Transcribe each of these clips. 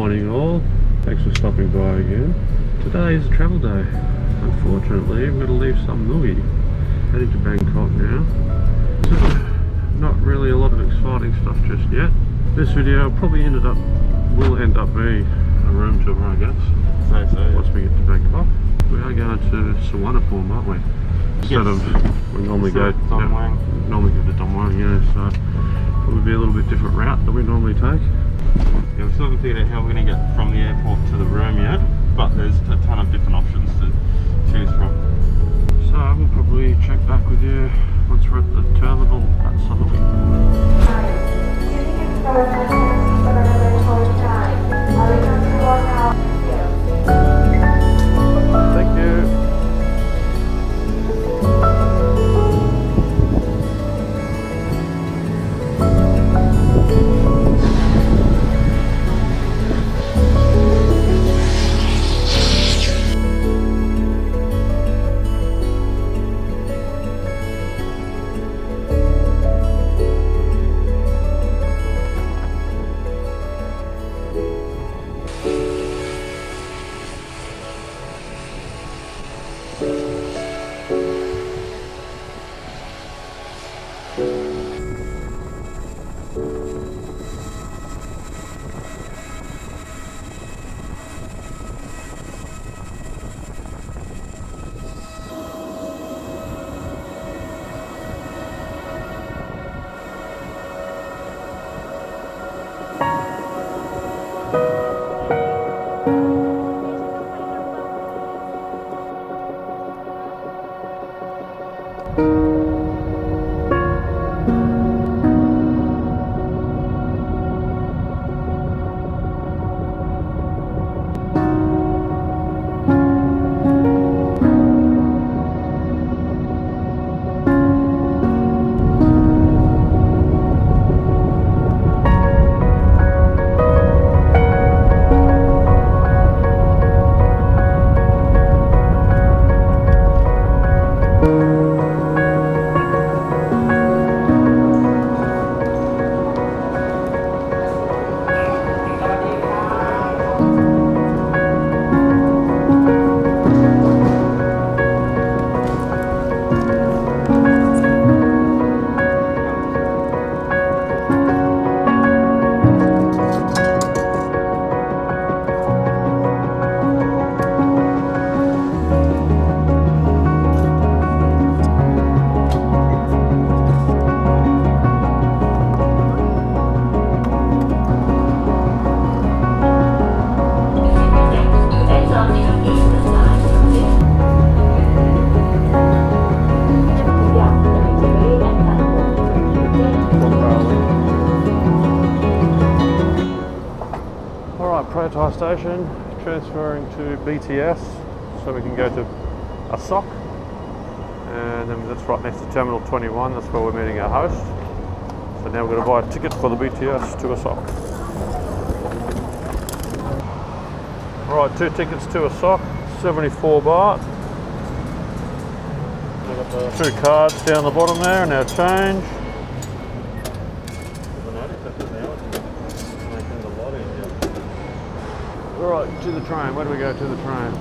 morning all, thanks for stopping by again. Today is a travel day. Unfortunately, I'm going to leave Samui, heading to Bangkok now. So, not really a lot of exciting stuff just yet. This video probably will end up being a room tour, I guess. So, once we get to Bangkok. We are going to Suvarnabhumi, aren't we? Instead of, we normally go to Dong Muang, yeah, so probably be a little bit different route that we normally take. Yeah, we still haven't figured out how we're going to get from the airport to the room yet, but there's a ton of different options to choose from. So we'll probably check back with you once we're at the terminal at Samui. Thank you. Station, transferring to BTS so we can go to Asok, and then that's right next to Terminal 21, that's where we're meeting our host. So now we're going to buy a ticket for the BTS to Asok. Alright, 2 tickets to Asok, 74 baht. 2 cards down the bottom there and our change. Alright, to the train. Where do we go to the train?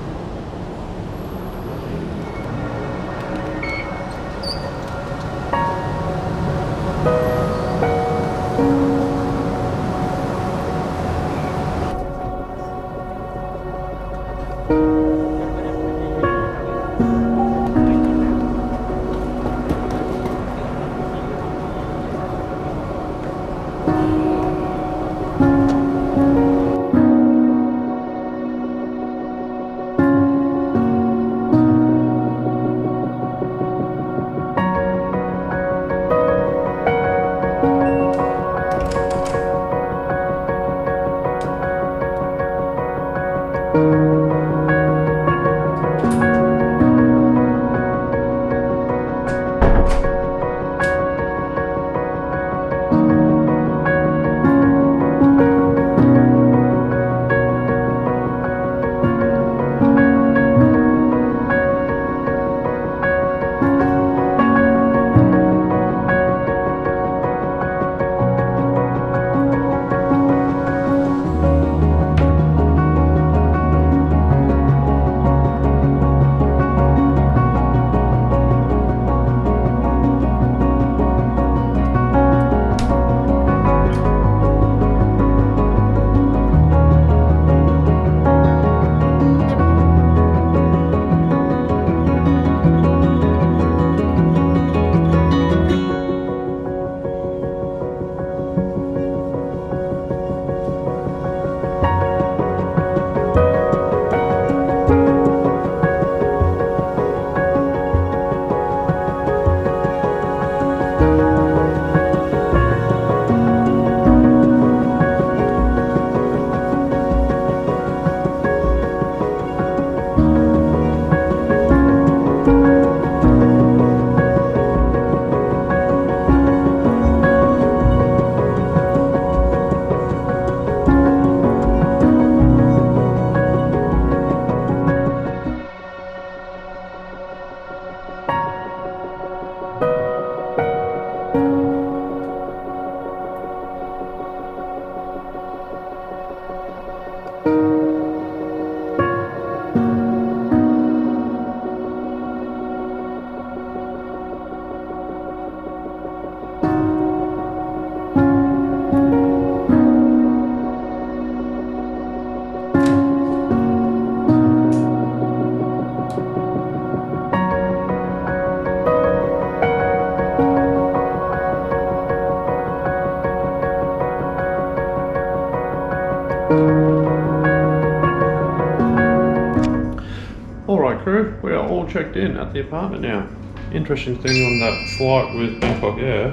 Alright crew, we are all checked in at the apartment now. Interesting thing on that flight with Bangkok Air,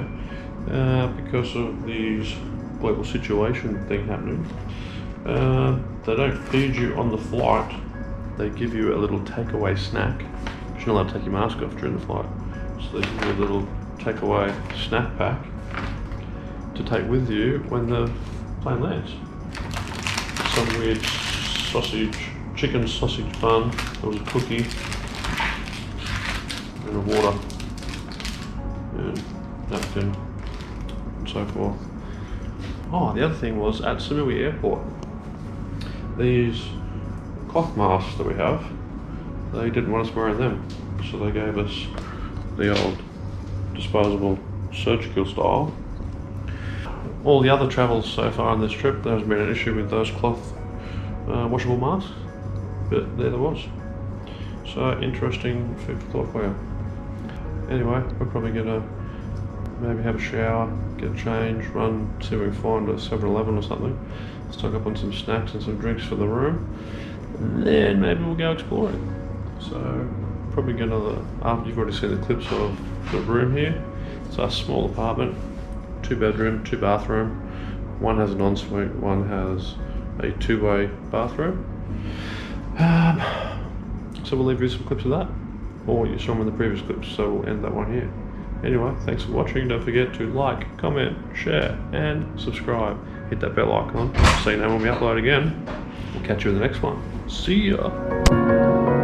because of these global situation thing happening, they don't feed you on the flight, they give you a little takeaway snack. You're not allowed to take your mask off during the flight. So they give you a little takeaway snack pack to take with you when the plane lands. Some weird chicken sausage bun, there was a cookie, and a water, and napkin, and so forth. Oh, the other thing was at Samui Airport, these cloth masks that we have, they didn't want us wearing them, so they gave us the old disposable surgical style. All the other travels so far on this trip, there hasn't been an issue with those cloth washable masks, but there was. So interesting food for thought for you. Anyway, we're probably gonna maybe have a shower, get a change, run, see if we can find a 7-Eleven or something, stock up on some snacks and some drinks for the room, and then maybe we'll go exploring. So probably gonna, after you've already seen the clips of the room here, it's a small apartment, 2-bedroom, 2-bathroom. One has an ensuite, one has a 2-way bathroom. So we'll leave you some clips of that, or you saw them in the previous clips, so we'll end that one here. Anyway, thanks for watching. Don't forget to like, comment, share, and subscribe. Hit that bell icon so you know when we upload again. We'll catch you in the next one. See ya!